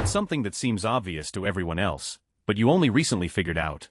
What's something that seems obvious to everyone else, but you only recently figured out?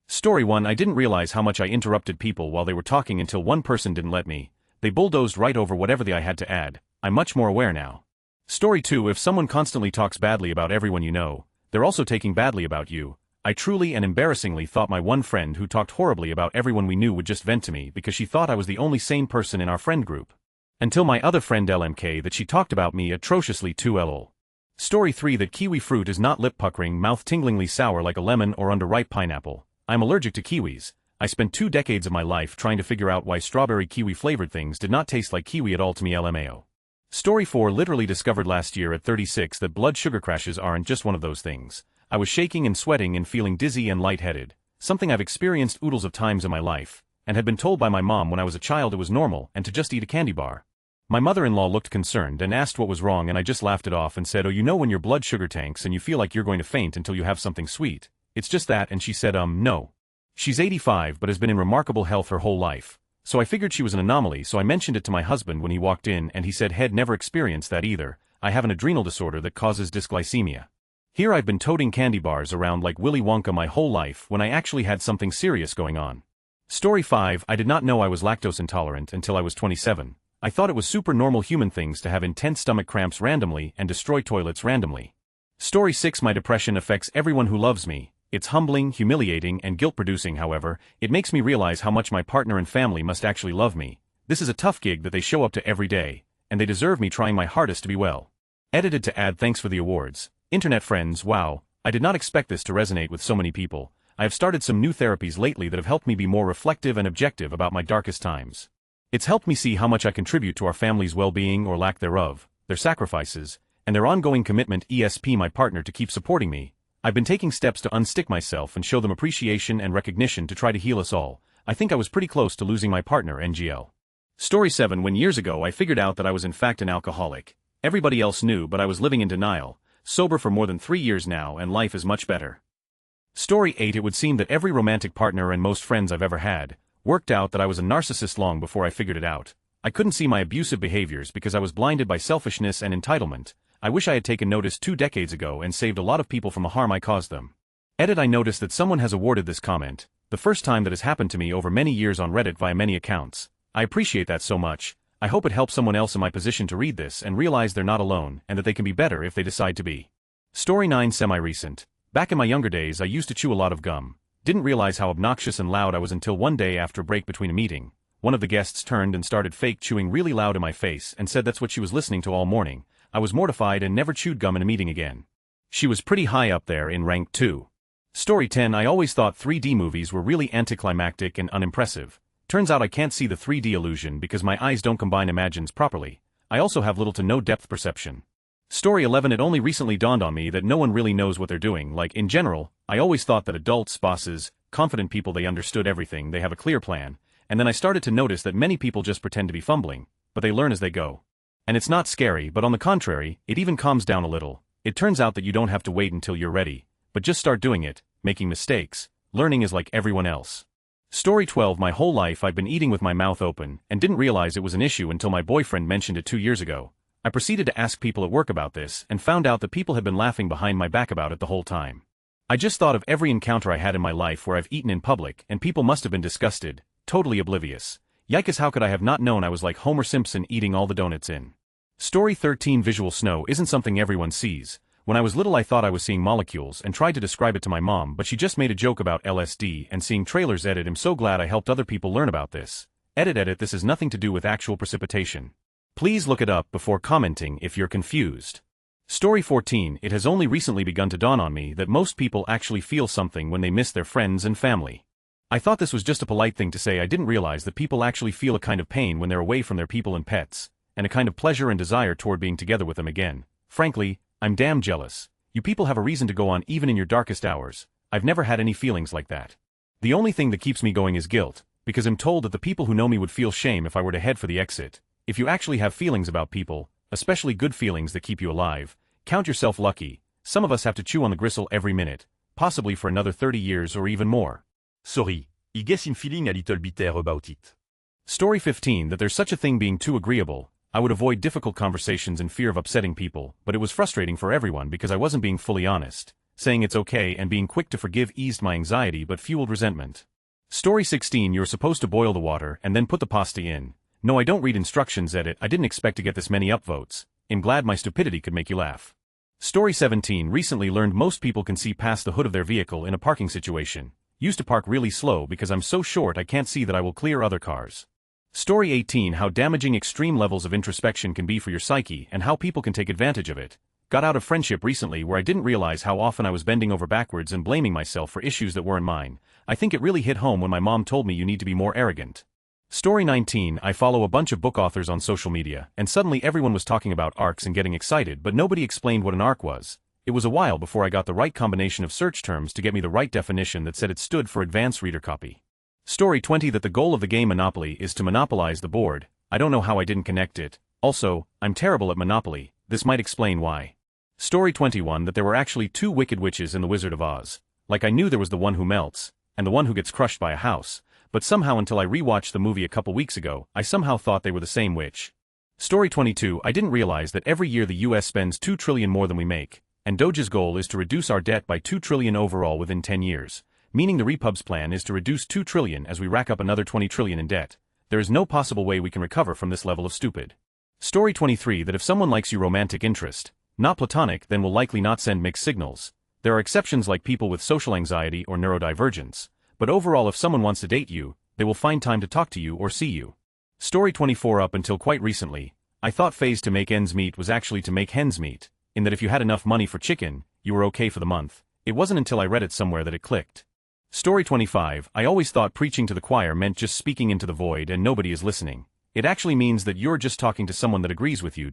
Story 1. I didn't realize how much I interrupted people while they were talking until one person didn't let me. They bulldozed right over whatever I had to add. I'm much more aware now. Story 2. If someone constantly talks badly about everyone you know, they're also taking badly about you. I truly and embarrassingly thought my one friend who talked horribly about everyone we knew would just vent to me because she thought I was the only sane person in our friend group. Until my other friend LMK that she talked about me atrociously too lol. Story 3. That kiwi fruit is not lip-puckering, mouth-tinglingly sour like a lemon or underripe pineapple. I'm allergic to kiwis. I spent 2 decades of my life trying to figure out why strawberry kiwi-flavored things did not taste like kiwi at all to me LMAO. Story 4. Literally discovered last year at 36 that blood sugar crashes aren't just one of those things. I was shaking and sweating and feeling dizzy and lightheaded, something I've experienced oodles of times in my life, and had been told by my mom when I was a child it was normal and to just eat a candy bar. My mother-in-law looked concerned and asked what was wrong, and I just laughed it off and said, "Oh, you know when your blood sugar tanks and you feel like you're going to faint until you have something sweet. It's just that." And she said, no. She's 85 but has been in remarkable health her whole life. So I figured she was an anomaly, so I mentioned it to my husband when he walked in and he said he'd never experienced that either. I have an adrenal disorder that causes dysglycemia. Here I've been toting candy bars around like Willy Wonka my whole life when I actually had something serious going on. Story 5. I did not know I was lactose intolerant until I was 27. I thought it was super normal human things to have intense stomach cramps randomly and destroy toilets randomly. Story 6. My depression affects everyone who loves me. It's humbling, humiliating, and guilt-producing. However, it makes me realize how much my partner and family must actually love me. This is a tough gig that they show up to every day, and they deserve me trying my hardest to be well. Edited to add thanks for the awards. Internet friends, wow, I did not expect this to resonate with so many people. I have started some new therapies lately that have helped me be more reflective and objective about my darkest times. It's helped me see how much I contribute to our family's well-being or lack thereof, their sacrifices, and their ongoing commitment. ESP my partner to keep supporting me. I've been taking steps to unstick myself and show them appreciation and recognition to try to heal us all. I think I was pretty close to losing my partner NGL. Story 7. When years ago I figured out that I was in fact an alcoholic. Everybody else knew but I was living in denial, sober for more than 3 years now and life is much better. Story 8. It would seem that every romantic partner and most friends I've ever had worked out that I was a narcissist long before I figured it out. I couldn't see my abusive behaviors because I was blinded by selfishness and entitlement. I wish I had taken notice 2 decades ago and saved a lot of people from the harm I caused them. Edit. I noticed that someone has awarded this comment, the first time that has happened to me over many years on Reddit via many accounts. I appreciate that so much. I hope it helps someone else in my position to read this and realize they're not alone and that they can be better if they decide to be. Story 9. Semi-recent. Back in my younger days I used to chew a lot of gum. Didn't realize how obnoxious and loud I was until one day after a break between a meeting. One of the guests turned and started fake chewing really loud in my face and said that's what she was listening to all morning. I was mortified and never chewed gum in a meeting again. She was pretty high up there in rank too. Story 10. I always thought 3D movies were really anticlimactic and unimpressive. Turns out I can't see the 3D illusion because my eyes don't combine imagines properly. I also have little to no depth perception. Story 11. It only recently dawned on me that no one really knows what they're doing. Like, in general, I always thought that adults, bosses, confident people, they understood everything, they have a clear plan, and then I started to notice that many people just pretend to be fumbling, but they learn as they go. And it's not scary, but on the contrary, it even calms down a little. It turns out that you don't have to wait until you're ready, but just start doing it, making mistakes. Learning is like everyone else. Story 12. My whole life I've been eating with my mouth open, and didn't realize it was an issue until my boyfriend mentioned it 2 years ago. I proceeded to ask people at work about this and found out that people had been laughing behind my back about it the whole time. I just thought of every encounter I had in my life where I've eaten in public and people must have been disgusted, totally oblivious. Yikes, how could I have not known I was like Homer Simpson eating all the donuts in. Story 13. Visual snow isn't something everyone sees. When I was little I thought I was seeing molecules and tried to describe it to my mom, but she just made a joke about LSD and seeing trailers. Edit. I'm so glad I helped other people learn about this. Edit. This has nothing to do with actual precipitation. Please look it up before commenting if you're confused. Story 14. It has only recently begun to dawn on me that most people actually feel something when they miss their friends and family. I thought this was just a polite thing to say. I didn't realize that people actually feel a kind of pain when they're away from their people and pets, and a kind of pleasure and desire toward being together with them again. Frankly, I'm damn jealous. You people have a reason to go on even in your darkest hours. I've never had any feelings like that. The only thing that keeps me going is guilt, because I'm told that the people who know me would feel shame if I were to head for the exit. If you actually have feelings about people, especially good feelings that keep you alive, count yourself lucky. Some of us have to chew on the gristle every minute, possibly for another 30 years or even more. Sorry, I guess I'm feeling a little bitter about it. Story 15. That there's such a thing being too agreeable. I would avoid difficult conversations in fear of upsetting people, but it was frustrating for everyone because I wasn't being fully honest. Saying it's okay and being quick to forgive eased my anxiety but fueled resentment. Story 16. You're supposed to boil the water and then put the pasta in. No, I don't read instructions. Edit. I didn't expect to get this many upvotes. I'm glad my stupidity could make you laugh. Story 17. Recently learned most people can see past the hood of their vehicle in a parking situation. Used to park really slow because I'm so short I can't see that I will clear other cars. Story 18. How damaging extreme levels of introspection can be for your psyche and how people can take advantage of it. Got out of friendship recently where I didn't realize how often I was bending over backwards and blaming myself for issues that weren't mine. I think it really hit home when my mom told me you need to be more arrogant. Story 19. I follow a bunch of book authors on social media, and suddenly everyone was talking about arcs and getting excited, but nobody explained what an arc was. It was a while before I got the right combination of search terms to get me the right definition that said it stood for advanced reader copy. Story 20. That the goal of the game Monopoly is to monopolize the board. I don't know how I didn't connect it. Also, I'm terrible at Monopoly. This might explain why. Story 21. That there were actually two wicked witches in The Wizard of Oz. Like I knew there was the one who melts, and the one who gets crushed by a house, but somehow until I rewatched the movie a couple weeks ago, I somehow thought they were the same witch. Story 22. I didn't realize that every year the US spends $2 trillion more than we make, and Doge's goal is to reduce our debt by $2 trillion overall within 10 years, meaning the Repub's plan is to reduce $2 trillion as we rack up another $20 trillion in debt. There is no possible way we can recover from this level of stupid. Story 23. That if someone likes you romantic interest, not platonic, then will likely not send mixed signals. There are exceptions like people with social anxiety or neurodivergence, but overall if someone wants to date you, they will find time to talk to you or see you. Story 24. Up until quite recently, I thought phase to make ends meet was actually to make hens meet, in that if you had enough money for chicken, you were okay for the month. It wasn't until I read it somewhere that it clicked. Story 25. I always thought preaching to the choir meant just speaking into the void and nobody is listening. It actually means that you're just talking to someone that agrees with you.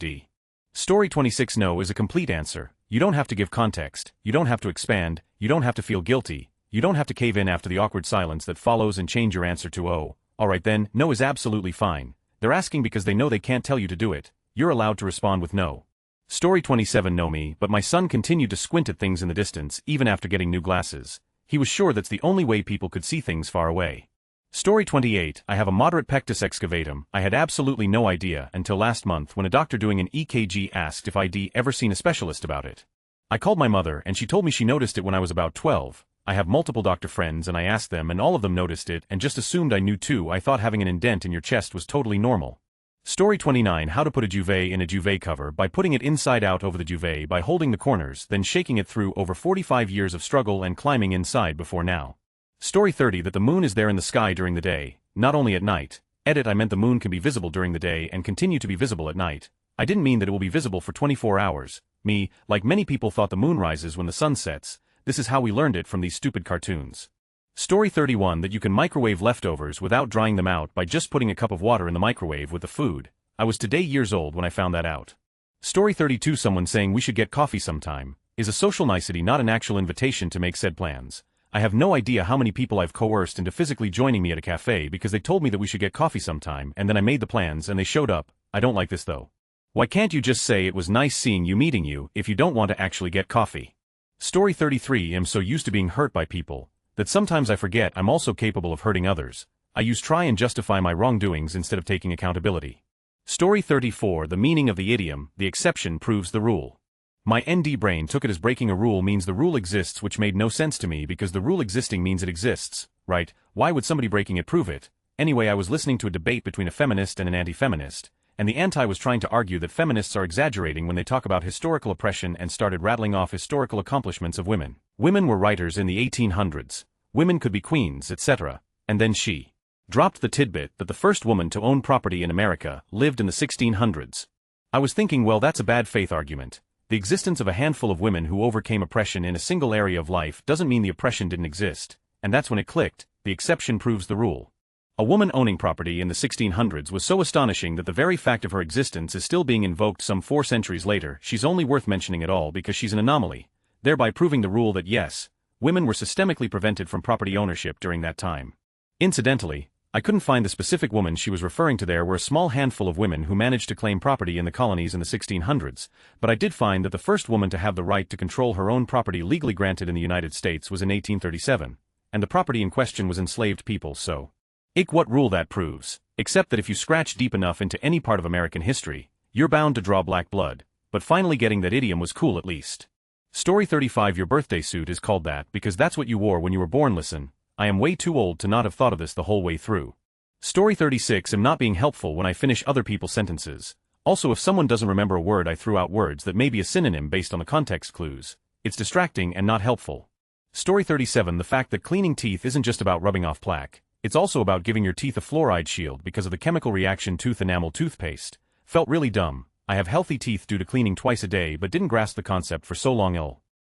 Story 26. No is a complete answer. You don't have to give context, you don't have to expand, you don't have to feel guilty, you don't have to cave in after the awkward silence that follows and change your answer to oh. Alright then, no is absolutely fine. They're asking because they know they can't tell you to do it. You're allowed to respond with no. Story 27. No me, but my son continued to squint at things in the distance even after getting new glasses. He was sure that's the only way people could see things far away. Story 28. I have a moderate pectus excavatum. I had absolutely no idea until last month when a doctor doing an EKG asked if I'd ever seen a specialist about it. I called my mother and she told me she noticed it when I was about 12. I have multiple doctor friends and I asked them and all of them noticed it and just assumed I knew too. I thought having an indent in your chest was totally normal. Story 29. How to put a duvet in a duvet cover by putting it inside out over the duvet by holding the corners then shaking it through over 45 years of struggle and climbing inside before now. Story 30. That the moon is there in the sky during the day, not only at night. Edit. I meant the moon can be visible during the day and continue to be visible at night. I didn't mean that it will be visible for 24 hours. Me, like many people thought the moon rises when the sun sets. This is how we learned it from these stupid cartoons. Story 31. That you can microwave leftovers without drying them out by just putting a cup of water in the microwave with the food. I was today years old when I found that out. Story 32. Someone saying we should get coffee sometime is a social nicety, not an actual invitation to make said plans. I have no idea how many people I've coerced into physically joining me at a cafe because they told me that we should get coffee sometime and then I made the plans and they showed up. I don't like this though. Why can't you just say it was nice seeing you meeting you if you don't want to actually get coffee? Story 33. I'm so used to being hurt by people that sometimes I forget I'm also capable of hurting others. I use try and justify my wrongdoings instead of taking accountability. Story 34. The meaning of the idiom, the exception proves the rule. My ND brain took it as breaking a rule means the rule exists, which made no sense to me because the rule existing means it exists, right? Why would somebody breaking it prove it? Anyway, I was listening to a debate between a feminist and an anti-feminist, and the anti was trying to argue that feminists are exaggerating when they talk about historical oppression and started rattling off historical accomplishments of women. Women were writers in the 1800s, women could be queens, etc., and then she dropped the tidbit that the first woman to own property in America lived in the 1600s. I was thinking, well, that's a bad faith argument. The existence of a handful of women who overcame oppression in a single area of life doesn't mean the oppression didn't exist, and that's when it clicked, the exception proves the rule. A woman owning property in the 1600s was so astonishing that the very fact of her existence is still being invoked some 4 centuries later. She's only worth mentioning at all because she's an anomaly, thereby proving the rule that yes, women were systemically prevented from property ownership during that time. Incidentally, I couldn't find the specific woman she was referring to. There were a small handful of women who managed to claim property in the colonies in the 1600s, but I did find that the first woman to have the right to control her own property legally granted in the United States was in 1837, and the property in question was enslaved people. So, What rule that proves, except that if you scratch deep enough into any part of American history, you're bound to draw black blood, but finally getting that idiom was cool at least. Story 35. Your birthday suit is called that because that's what you wore when you were born. Listen, I am way too old to not have thought of this the whole way through. Story 36. I'm not being helpful when I finish other people's sentences. Also, if someone doesn't remember a word, I threw out words that may be a synonym based on the context clues. It's distracting and not helpful. Story 37. The fact that cleaning teeth isn't just about rubbing off plaque. It's also about giving your teeth a fluoride shield because of the chemical reaction. Tooth enamel toothpaste. Felt really dumb. I have healthy teeth due to cleaning twice a day but didn't grasp the concept for so long.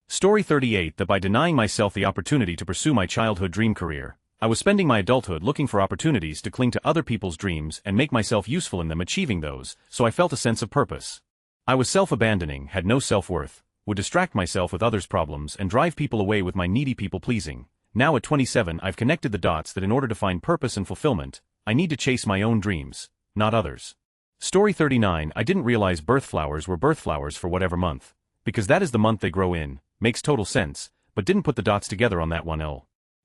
Story 38. That by denying myself the opportunity to pursue my childhood dream career, I was spending my adulthood looking for opportunities to cling to other people's dreams and make myself useful in them, achieving those, so I felt a sense of purpose. I was self-abandoning, had no self-worth, would distract myself with others' problems and drive people away with my needy people-pleasing. Now at 27 I've connected the dots that in order to find purpose and fulfillment, I need to chase my own dreams, not others. Story 39. I didn't realize birth flowers were birth flowers for whatever month, because that is the month they grow in, makes total sense, but didn't put the dots together on that one.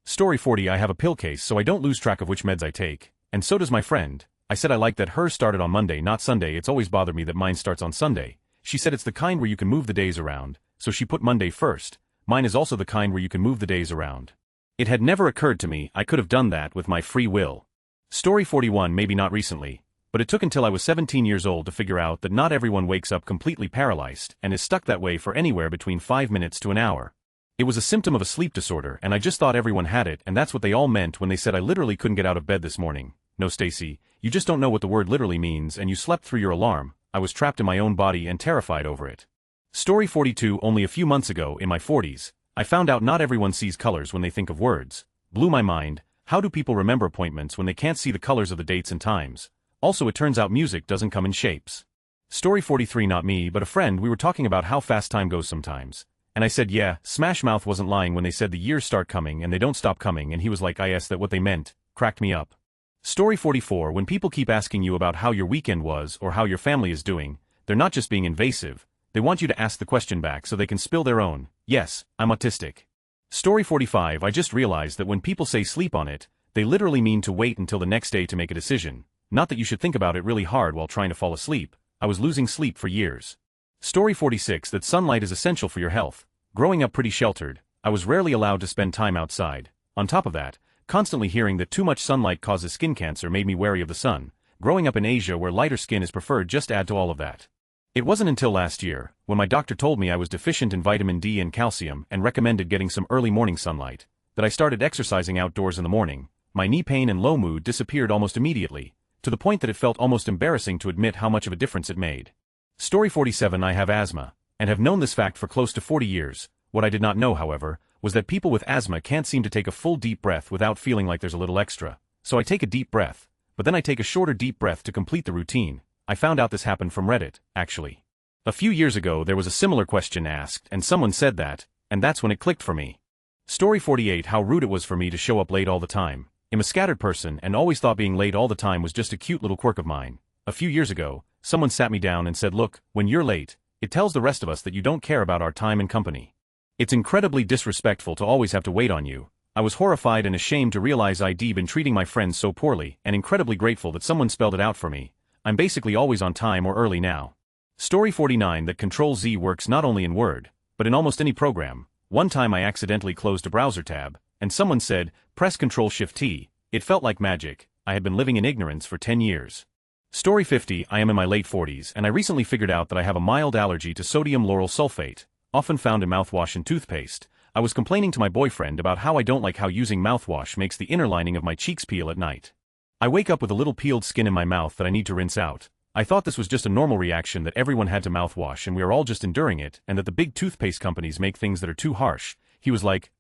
Story 40. I have a pill case so I don't lose track of which meds I take, and so does my friend. I said I like that hers started on Monday, not Sunday. It's always bothered me that mine starts on Sunday. She said it's the kind where you can move the days around, so she put Monday first. Mine is also the kind where you can move the days around. It had never occurred to me I could have done that with my free will. Story 41. Maybe not recently, but it took until I was 17 years old to figure out that not everyone wakes up completely paralyzed and is stuck that way for anywhere between 5 minutes to an hour. It was a symptom of a sleep disorder and I just thought everyone had it, and that's what they all meant when they said I literally couldn't get out of bed this morning. No, Stacy, you just don't know what the word literally means and you slept through your alarm. I was trapped in my own body and terrified over it. Story 42. Only a few months ago, in my 40s, I found out not everyone sees colors when they think of words. Blew my mind. How do people remember appointments when they can't see the colors of the dates and times? Also, it turns out music doesn't come in shapes. Story 43. Not me but a friend. We were talking about how fast time goes sometimes. And I said yeah, Smash Mouth wasn't lying when they said the years start coming and they don't stop coming, and he was like yes, that what they meant. Cracked me up. Story 44. When people keep asking you about how your weekend was or how your family is doing, they're not just being invasive, they want you to ask the question back so they can spill their own. Yes, I'm autistic. Story 45. I just realized that when people say sleep on it, they literally mean to wait until the next day to make a decision. Not that you should think about it really hard while trying to fall asleep. I was losing sleep for years. Story 46. That sunlight is essential for your health. Growing up pretty sheltered, I was rarely allowed to spend time outside. On top of that, constantly hearing that too much sunlight causes skin cancer made me wary of the sun. Growing up in Asia where lighter skin is preferred just add to all of that. It wasn't until last year, when my doctor told me I was deficient in vitamin D and calcium and recommended getting some early morning sunlight, that I started exercising outdoors in the morning. My knee pain and low mood disappeared almost immediately, to the point that it felt almost embarrassing to admit how much of a difference it made. Story 47. I have asthma, and have known this fact for close to 40 years. What I did not know, however, was that people with asthma can't seem to take a full deep breath without feeling like there's a little extra. So I take a deep breath, but then I take a shorter deep breath to complete the routine. I found out this happened from Reddit, actually. A few years ago there was a similar question asked and someone said that, and that's when it clicked for me. Story 48. How rude it was for me to show up late all the time. I'm a scattered person and always thought being late all the time was just a cute little quirk of mine. A few years ago, someone sat me down and said, look, when you're late, it tells the rest of us that you don't care about our time and company. It's incredibly disrespectful to always have to wait on you. I was horrified and ashamed to realize I'd been treating my friends so poorly, and incredibly grateful that someone spelled it out for me. I'm basically always on time or early now. Story 49. That Control-Z works not only in Word, but in almost any program. One time I accidentally closed a browser tab, and someone said, press Ctrl-Shift-T. It felt like magic. I had been living in ignorance for 10 years. Story 50. I am in my late 40s and I recently figured out that I have a mild allergy to sodium lauryl sulfate, often found in mouthwash and toothpaste. I was complaining to my boyfriend about how I don't like how using mouthwash makes the inner lining of my cheeks peel at night. I wake up with a little peeled skin in my mouth that I need to rinse out. I thought this was just a normal reaction that everyone had to mouthwash and we are all just enduring it, and that the big toothpaste companies make things that are too harsh. He was like,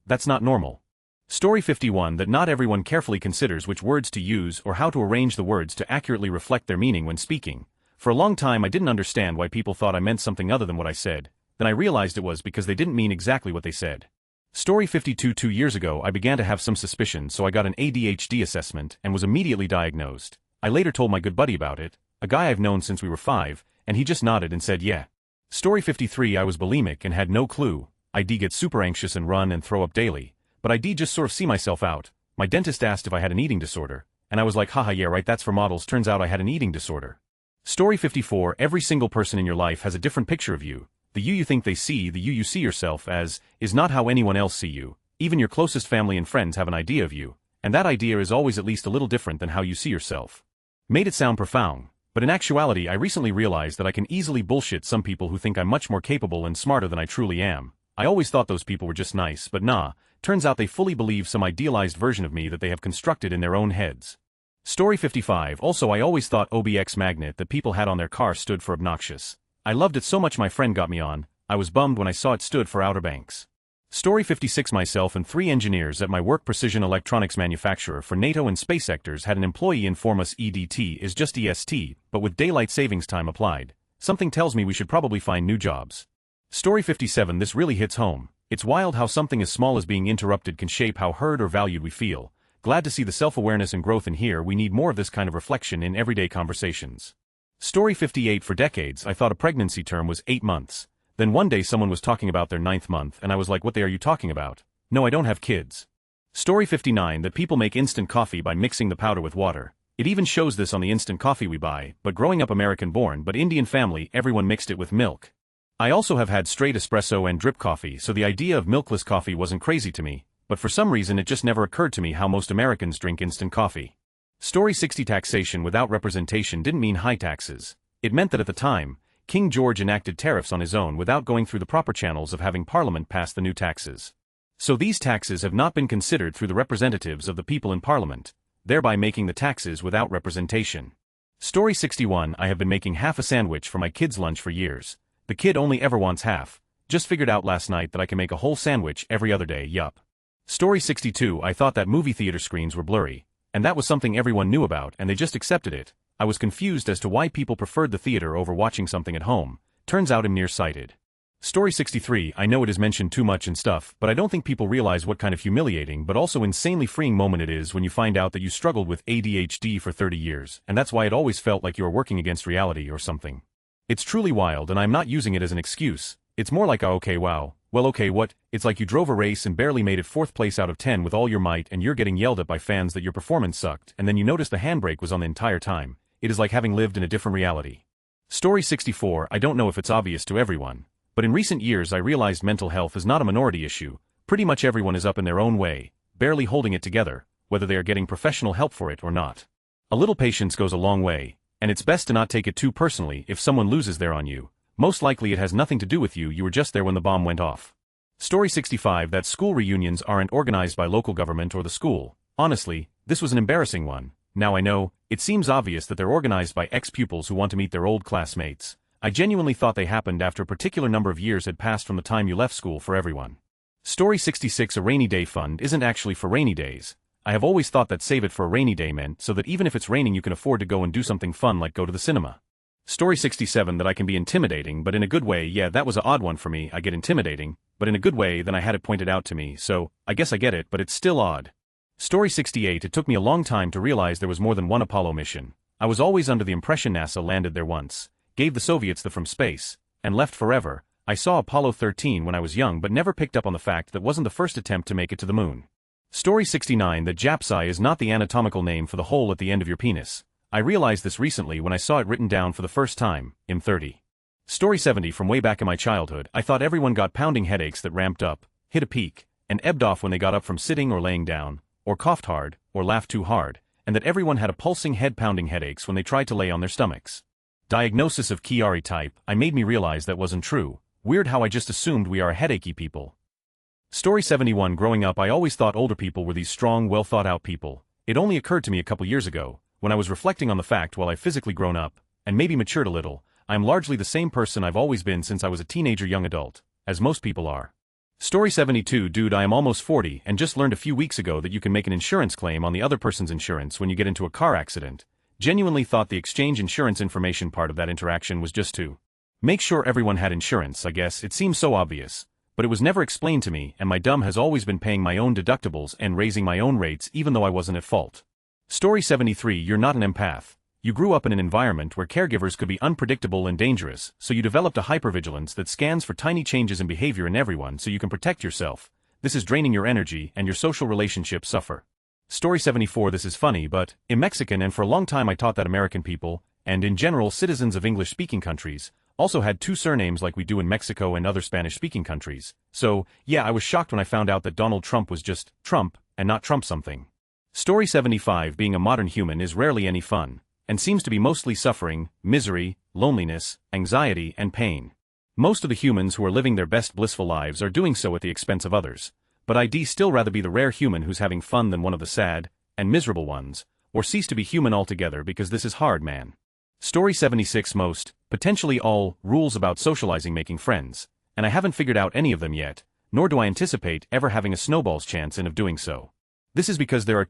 that's not normal. Story 51. That not everyone carefully considers which words to use or how to arrange the words to accurately reflect their meaning when speaking. For a long time I didn't understand why people thought I meant something other than what I said. Then I realized it was because they didn't mean exactly what they said. Story 52. 2 years ago I began to have some suspicion, so I got an ADHD assessment and was immediately diagnosed. I later told my good buddy about it, a guy I've known since we were 5, and he just nodded and said yeah. Story 53. I was bulimic and had no clue. I'd get super anxious and run and throw up daily, but I'd just sort of see myself out. My dentist asked if I had an eating disorder, and I was like, haha, yeah right, that's for models. Turns out I had an eating disorder. Story 54. Every single person in your life has a different picture of you. The you think they see, the you see yourself as, is not how anyone else see you. Even your closest family and friends have an idea of you, and that idea is always at least a little different than how you see yourself. Made it sound profound, but in actuality I recently realized that I can easily bullshit some people who think I'm much more capable and smarter than I truly am. I always thought those people were just nice, but nah, turns out they fully believe some idealized version of me that they have constructed in their own heads. Story 55. Also, I always thought OBX magnet that people had on their car stood for obnoxious. I loved it so much my friend got me on. I was bummed when I saw it stood for Outer Banks. Story 56. Myself and 3 engineers at my work precision electronics manufacturer for NATO and space sectors had an employee inform us EDT is just EST, but with daylight savings time applied. Something tells me we should probably find new jobs. Story 57. This really hits home. It's wild how something as small as being interrupted can shape how heard or valued we feel. Glad to see the self-awareness and growth in here. We need more of this kind of reflection in everyday conversations. Story 58. For decades, I thought a pregnancy term was 8 months. Then one day someone was talking about their 9th month and I was like, what are you talking about? No, I don't have kids. Story 59. That people make instant coffee by mixing the powder with water. It even shows this on the instant coffee we buy, but growing up American-born but Indian family, everyone mixed it with milk. I also have had straight espresso and drip coffee, so the idea of milkless coffee wasn't crazy to me, but for some reason it just never occurred to me how most Americans drink instant coffee. Story 60. Taxation without representation didn't mean high taxes. It meant that at the time, King George enacted tariffs on his own without going through the proper channels of having Parliament pass the new taxes. So these taxes have not been considered through the representatives of the people in Parliament, thereby making the taxes without representation. Story 61. I have been making half a sandwich for my kid's lunch for years. The kid only ever wants half. Just figured out last night that I can make a whole sandwich every other day, yup. Story 62. I thought that movie theater screens were blurry, and that was something everyone knew about and they just accepted it. I was confused as to why people preferred the theater over watching something at home. Turns out I'm nearsighted. Story 63. I know it is mentioned too much and stuff, but I don't think people realize what kind of humiliating but also insanely freeing moment it is when you find out that you struggled with ADHD for 30 years, and that's why it always felt like you were working against reality or something. It's truly wild, and I'm not using it as an excuse. It's more like okay wow, well okay what, it's like you drove a race and barely made it 4th place out of 10 with all your might and you're getting yelled at by fans that your performance sucked and then you notice the handbrake was on the entire time. It is like having lived in a different reality. Story 64. I don't know if it's obvious to everyone, but in recent years I realized mental health is not a minority issue. Pretty much everyone is up in their own way, barely holding it together, whether they are getting professional help for it or not. A little patience goes a long way, and it's best to not take it too personally if someone loses there on you. Most likely it has nothing to do with you, you were just there when the bomb went off. Story 65. That school reunions aren't organized by local government or the school. Honestly, this was an embarrassing one. Now I know, it seems obvious that they're organized by ex-pupils who want to meet their old classmates. I genuinely thought they happened after a particular number of years had passed from the time you left school for everyone. Story 66. A rainy day fund isn't actually for rainy days. I have always thought that save it for a rainy day meant so that even if it's raining you can afford to go and do something fun like go to the cinema. Story 67. That I can be intimidating but in a good way. Yeah, that was an odd one for me. I get intimidating, but in a good way. Then I had it pointed out to me, so I guess I get it, but it's still odd. Story 68. It took me a long time to realize there was more than one Apollo mission. I was always under the impression NASA landed there once, gave the Soviets the from space, and left forever. I saw Apollo 13 when I was young but never picked up on the fact that wasn't the first attempt to make it to the moon. Story 69. That Japsai is not the anatomical name for the hole at the end of your penis. I realized this recently when I saw it written down for the first time, in 30. Story 70. From way back in my childhood, I thought everyone got pounding headaches that ramped up, hit a peak, and ebbed off when they got up from sitting or laying down, or coughed hard, or laughed too hard, and that everyone had a pulsing head-pounding headaches when they tried to lay on their stomachs. Diagnosis of Chiari type. I made me realize that wasn't true. Weird how I just assumed we are a headachy people. Story 71. Growing up I always thought older people were these strong, well-thought-out people. It only occurred to me a couple years ago, when I was reflecting on the fact while I've physically grown up, and maybe matured a little, I am largely the same person I've always been since I was a teenager young adult, as most people are. Story 72. Dude, I am almost 40 and just learned a few weeks ago that you can make an insurance claim on the other person's insurance when you get into a car accident. Genuinely thought the exchange insurance information part of that interaction was just to make sure everyone had insurance. I guess it seems so obvious, but it was never explained to me, and my dumb has always been paying my own deductibles and raising my own rates even though I wasn't at fault. Story 73. You're not an empath. You grew up in an environment where caregivers could be unpredictable and dangerous, so you developed a hypervigilance that scans for tiny changes in behavior in everyone so you can protect yourself. This is draining your energy and your social relationships suffer. Story 74. This is funny, but I'm Mexican, and for a long time I thought that American people, and in general citizens of English-speaking countries, also had two surnames like we do in Mexico and other Spanish-speaking countries. So, yeah, I was shocked when I found out that Donald Trump was just Trump, and not Trump something. Story 75. Being a modern human is rarely any fun, and seems to be mostly suffering, misery, loneliness, anxiety, and pain. Most of the humans who are living their best blissful lives are doing so at the expense of others, but I'd still rather be the rare human who's having fun than one of the sad and miserable ones, or cease to be human altogether, because this is hard, man. Story 76. Most, potentially all, rules about socializing making friends, and I haven't figured out any of them yet, nor do I anticipate ever having a snowball's chance in of doing so. This is because there are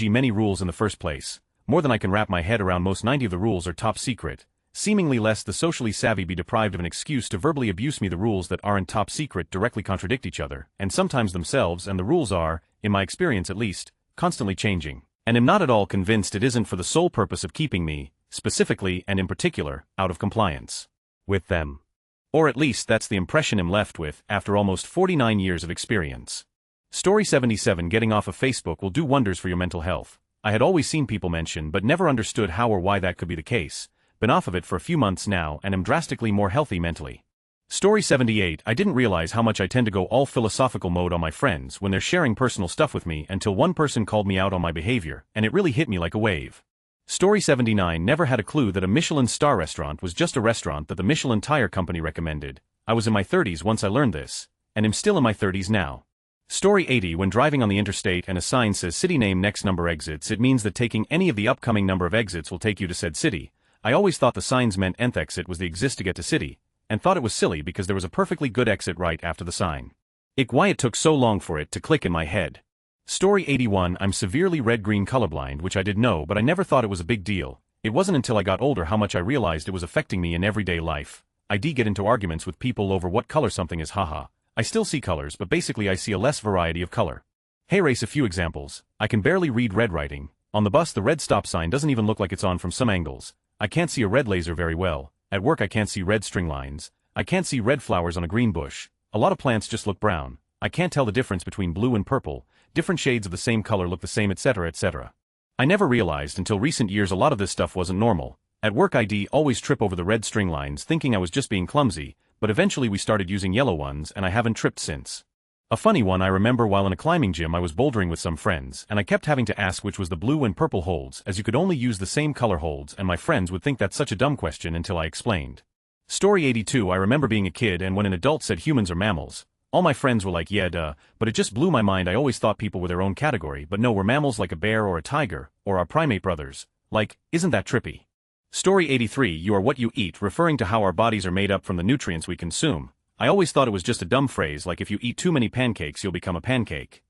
many rules in the first place, more than I can wrap my head around. Most 90 of the rules are top secret, seemingly lest the socially savvy be deprived of an excuse to verbally abuse me. The rules that aren't top secret directly contradict each other, and sometimes themselves, and the rules are, in my experience at least, constantly changing. And am not at all convinced it isn't for the sole purpose of keeping me, specifically and in particular, out of compliance with them. Or at least that's the impression I'm left with after almost 49 years of experience. Story 77. Getting off of Facebook will do wonders for your mental health. I had always seen people mention but never understood how or why that could be the case. Been off of it for a few months now and am drastically more healthy mentally. Story 78. I didn't realize how much I tend to go all philosophical mode on my friends when they're sharing personal stuff with me until one person called me out on my behavior, and it really hit me like a wave. Story 79. Never had a clue that a Michelin star restaurant was just a restaurant that the Michelin tire company recommended. I was in my 30s once I learned this, and am still in my 30s now. Story 80. When driving on the interstate and a sign says city name next number exits, it means that taking any of the upcoming number of exits will take you to said city. I always thought the signs meant nth exit was the exist to get to city, and thought it was silly because there was a perfectly good exit right after the sign. Why it took so long for it to click in my head. Story 81. I'm severely red-green colorblind, which I did know, but I never thought it was a big deal. It wasn't until I got older how much I realized it was affecting me in everyday life. I get into arguments with people over what color something is. Haha. I still see colors, but basically I see a less variety of color. Hey, race a few examples. I can barely read red writing. On the bus the red stop sign doesn't even look like it's on from some angles. I can't see a red laser very well. At work I can't see red string lines. I can't see red flowers on a green bush. A lot of plants just look brown. I can't tell the difference between blue and purple. Different shades of the same color look the same, etc., etc. I never realized until recent years a lot of this stuff wasn't normal. At work I'd always trip over the red string lines thinking I was just being clumsy, but eventually we started using yellow ones and I haven't tripped since. A funny one I remember while in a climbing gym I was bouldering with some friends and I kept having to ask which was the blue and purple holds, as you could only use the same color holds, and my friends would think that's such a dumb question until I explained. Story 82. I remember being a kid and when an adult said humans are mammals, all my friends were like, yeah duh, but it just blew my mind. I always thought people were their own category, but no, we're mammals like a bear or a tiger, or our primate brothers. Like, isn't that trippy? Story 83. You are what you eat, referring to how our bodies are made up from the nutrients we consume. I always thought it was just a dumb phrase, like if you eat too many pancakes you'll become a pancake.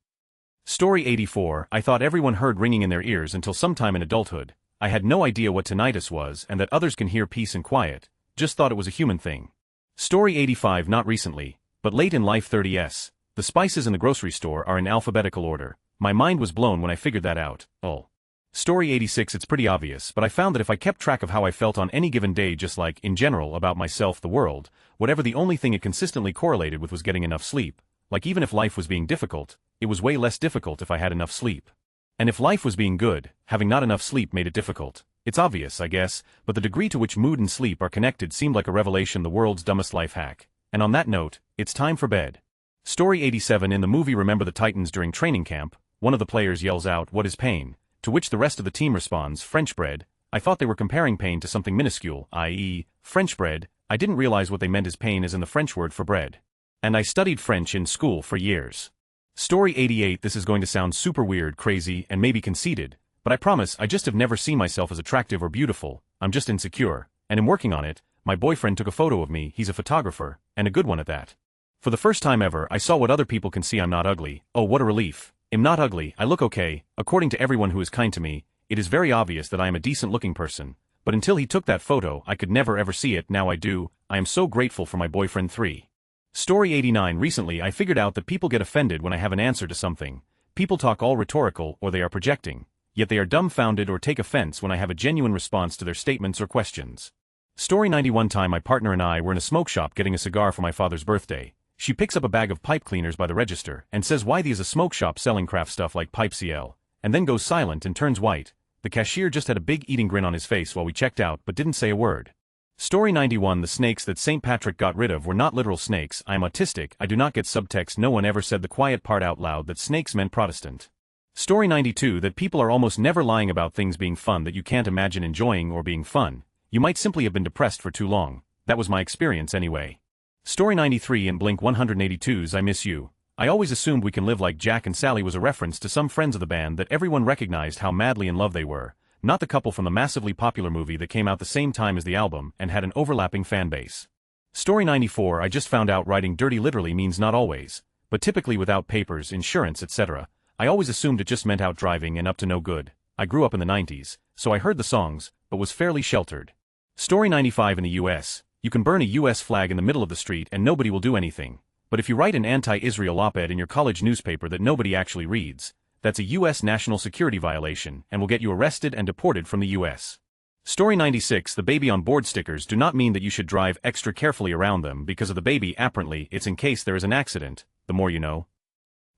Story 84. I thought everyone heard ringing in their ears until sometime in adulthood. I had no idea what tinnitus was and that others can hear peace and quiet, just thought it was a human thing. Story 85. Not recently, but late in life. 30s. The spices in the grocery store are in alphabetical order. My mind was blown when I figured that out. Oh. Story 86. It's pretty obvious, but I found that if I kept track of how I felt on any given day, just like, in general, about myself, the world, whatever, the only thing it consistently correlated with was getting enough sleep. Like even if life was being difficult, it was way less difficult if I had enough sleep. And if life was being good, having not enough sleep made it difficult. It's obvious, I guess, but the degree to which mood and sleep are connected seemed like a revelation, the world's dumbest life hack. And on that note, it's time for bed. Story 87. In the movie Remember the Titans, during training camp, one of the players yells out, "What is pain?" To which the rest of the team responds, "French bread." I thought they were comparing pain to something minuscule, i.e., French bread. I didn't realize what they meant as pain as in the French word for bread. And I studied French in school for years. Story 88. This is going to sound super weird, crazy, and maybe conceited, but I promise I just have never seen myself as attractive or beautiful. I'm just insecure, and am working on it. My boyfriend took a photo of me. He's a photographer, and a good one at that. For the first time ever, I saw what other people can see. I'm not ugly. Oh, what a relief. I'm not ugly, I look okay. According to everyone who is kind to me, it is very obvious that I am a decent looking person, but until he took that photo I could never ever see it. Now I do. I am so grateful for my boyfriend. 3. Story 89. Recently I figured out that people get offended when I have an answer to something. People talk all rhetorical or they are projecting, yet they are dumbfounded or take offense when I have a genuine response to their statements or questions. Story 91. Time my partner and I were in a smoke shop getting a cigar for my father's birthday. She picks up a bag of pipe cleaners by the register and says, "Why, these a smoke shop selling craft stuff like pipe CL. and then goes silent and turns white. The cashier just had a big eating grin on his face while we checked out but didn't say a word. Story 91. The snakes that St. Patrick got rid of were not literal snakes. I am autistic, I do not get subtext. No one ever said the quiet part out loud that snakes meant Protestant. Story 92. That people are almost never lying about things being fun that you can't imagine enjoying or being fun. You might simply have been depressed for too long. That was my experience anyway. Story 93. In Blink 182's I Miss You. I always assumed We Can Live Like Jack and Sally was a reference to some friends of the band that everyone recognized how madly in love they were, not the couple from the massively popular movie that came out the same time as the album and had an overlapping fan base. Story 94. I just found out writing dirty literally means not always, but typically without papers, insurance, etc. I always assumed it just meant out driving and up to no good. I grew up in the 90s, so I heard the songs, but was fairly sheltered. Story 95. In the US, you can burn a US flag in the middle of the street and nobody will do anything. But if you write an anti-Israel op-ed in your college newspaper that nobody actually reads, that's a US national security violation and will get you arrested and deported from the US. Story 96. The baby on board stickers do not mean that you should drive extra carefully around them because of the baby. Apparently, it's in case there is an accident, the more you know.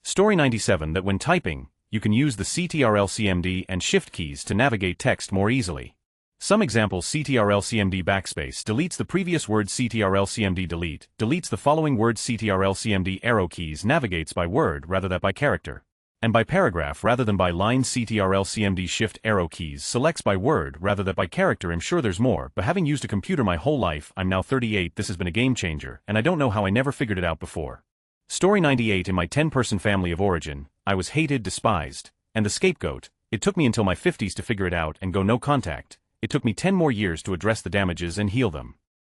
Story 97. That when typing, you can use the CTRL-CMD and Shift keys to navigate text more easily. Some examples: CTRL-CMD backspace deletes the previous word, CTRL-CMD delete deletes the following word, CTRL-CMD arrow keys navigates by word rather than by character, and by paragraph rather than by line. CTRL-CMD shift arrow keys selects by word rather than by character. I'm sure there's more, but having used a computer my whole life, I'm now 38, this has been a game changer, and I don't know how I never figured it out before. Story 98. In my 10-person family of origin, I was hated, despised, and the scapegoat. It took me until my 50s to figure it out and go no contact. It took me 10 more years to address the damages and heal them.